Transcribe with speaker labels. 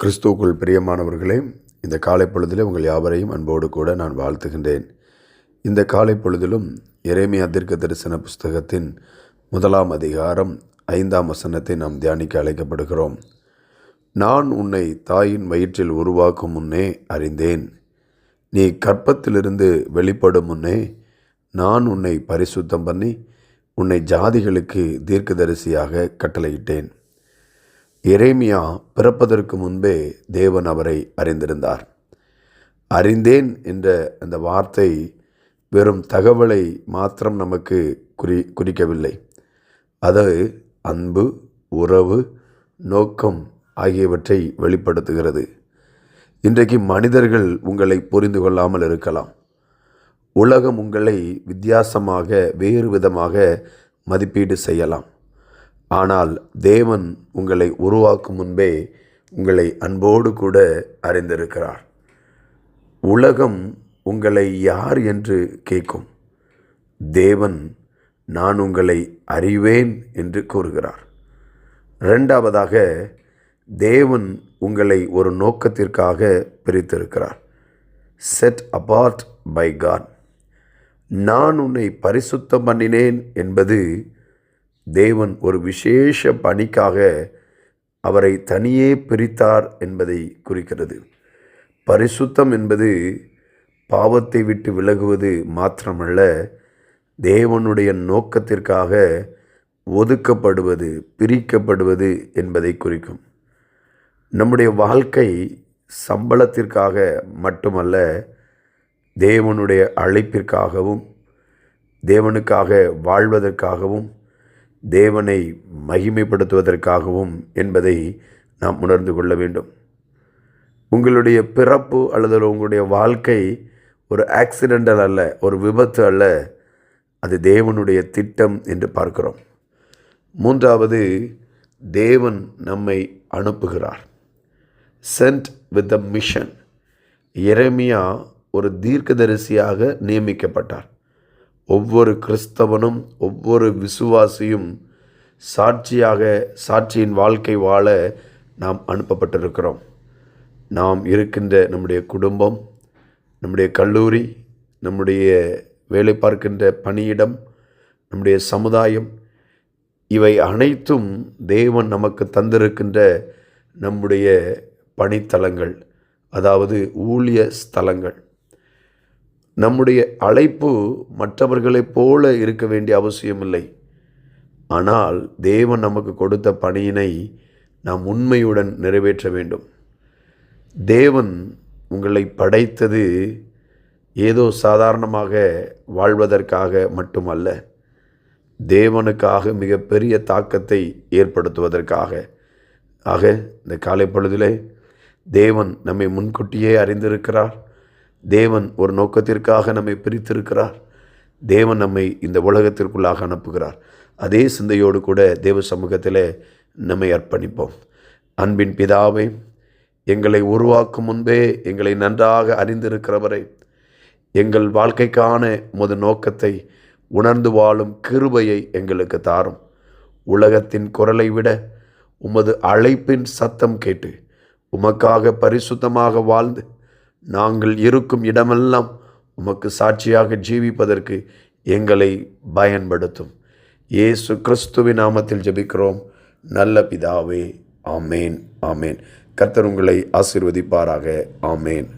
Speaker 1: கிறிஸ்துவுக்குள் பிரியமானவர்களே, இந்த காலை பொழுதிலே உங்கள் யாவரையும் அன்போடு கூட நான் வாழ்த்துகின்றேன். இந்த காலை பொழுதிலும் எரேமியா தீர்க்கதரிசன புஸ்தகத்தின் 1 அதிகாரம் 5 வசனத்தை நாம் தியானிக்க அழைக்கப்படுகிறோம். நான் உன்னை தாயின் வயிற்றில் உருவாக்கும் முன்னே அறிந்தேன். நீ கர்ப்பத்திலிருந்து வெளிப்படும் முன்னே நான் உன்னை பரிசுத்தம் பண்ணி உன்னை ஜாதிகளுக்கு தீர்க்கதரிசியாக கட்டளையிட்டேன். எரேமியா பிறப்பதற்கு முன்பே தேவன் அவரை அறிந்திருந்தார். அறிந்தேன் என்ற அந்த வார்த்தை வெறும் தகவலை மாத்திரம் நமக்கு குறிக்கவில்லை. அது அன்பு, உறவு, நோக்கம் ஆகியவற்றை வெளிப்படுத்துகிறது. இன்றைக்கு மனிதர்கள் உங்களை புரிந்து கொள்ளாமல் இருக்கலாம். உலகம் உங்களை வித்தியாசமாக வேறு விதமாக மதிப்பீடு செய்யலாம். ஆனால் தேவன் உங்களை உருவாக்கும் முன்பே உங்களை அன்போடு கூட அறிந்திருக்கிறார். உலகம் உங்களை யார் என்று கேட்கும். தேவன் நான் உங்களை அறிவேன் என்று கூறுகிறார். 2வது, தேவன் உங்களை ஒரு நோக்கத்திற்காக பிரித்திருக்கிறார். Set apart by God. நான் உன்னை பரிசுத்தம் பண்ணினேன் என்பது தேவன் ஒரு விசேஷ பணிக்காக அவரை தனியே பிரித்தார் என்பதை குறிக்கிறது. பரிசுத்தம் என்பது பாவத்தை விட்டு விலகுவது மாத்திரமல்ல, தேவனுடைய நோக்கத்திற்காக ஒதுக்கப்படுவது, பிரிக்கப்படுவது என்பதை குறிக்கும். நம்முடைய வாழ்க்கை சம்பளத்திற்காக மட்டுமல்ல, தேவனுடைய அழைப்பிற்காகவும் தேவனுக்காக வாழ்வதற்காகவும் தேவனை மகிமைப்படுத்துவதற்காகவும் என்பதை நாம் உணர்ந்து கொள்ள வேண்டும். உங்களுடைய பிறப்பு அல்லது உங்களுடைய வாழ்க்கை ஒரு ஆக்சிடென்டல் அல்ல, ஒரு விபத்து அல்ல. அது தேவனுடைய திட்டம் என்று பார்க்கிறோம். 3வது, தேவன் நம்மை அனுப்புகிறார். Sent with a mission. எரேமியா ஒரு தீர்க்கதரிசியாக நியமிக்கப்பட்டார். ஒவ்வொரு கிறிஸ்தவனும் ஒவ்வொரு விசுவாசியும் சாட்சியின் வாழ்க்கை வாழ நாம் அனுப்பப்பட்டிருக்கிறோம். நாம் இருக்கின்ற நம்முடைய குடும்பம், நம்முடைய கல்லூரி, நம்முடைய வேலை பார்க்கின்ற பணியிடம், நம்முடைய சமுதாயம், இவை அனைத்தும் தேவன் நமக்கு தந்திருக்கின்ற நம்முடைய பணித்தலங்கள், அதாவது ஊழிய ஸ்தலங்கள். நம்முடைய அழைப்பு மற்றவர்களைப் போல இருக்க வேண்டிய அவசியமில்லை. ஆனால் தேவன் நமக்கு கொடுத்த பணியினை நாம் உண்மையுடன் நிறைவேற்ற வேண்டும். தேவன் உங்களை படைத்தது ஏதோ சாதாரணமாக வாழ்வதற்காக மட்டுமல்ல, தேவனுக்காக மிகப்பெரிய தாக்கத்தை ஏற்படுத்துவதற்காக. ஆக இந்த காலை பொழுதிலே தேவன் நம்மை முன்கூட்டியே அறிந்திருக்கிறார். தேவன் ஒரு நோக்கத்திற்காக நம்மை பிரித்திருக்கிறார். தேவன் நம்மை இந்த உலகத்திற்குள்ளாக அனுப்புகிறார். அதே சிந்தையோடு கூட தேவ சமூகத்தில் நம்மை அர்ப்பணிப்போம். அன்பின் பிதாவே, எங்களை உருவாக்கும் முன்பே எங்களை நன்றாக அறிந்திருக்கிறவரை, எங்கள் வாழ்க்கைக்கான உமது நோக்கத்தை உணர்ந்து வாழும் கிருபையை எங்களுக்கு தாரும். உலகத்தின் குரலை விட உமது அழைப்பின் சத்தம் கேட்டு உமக்காக பரிசுத்தமாக வாழ்ந்து நாங்கள் இருக்கும் இடமெல்லாம் உமக்கு சாட்சியாக ஜீவிப்பதற்கு எங்களை பயன்படுத்தும். இயேசு கிறிஸ்துவின் நாமத்தில் ஜெபிக்கிறோம் நல்ல பிதாவே. ஆமேன், ஆமேன். கர்த்தர் உங்களை ஆசீர்வதிப்பாராக. ஆமேன்.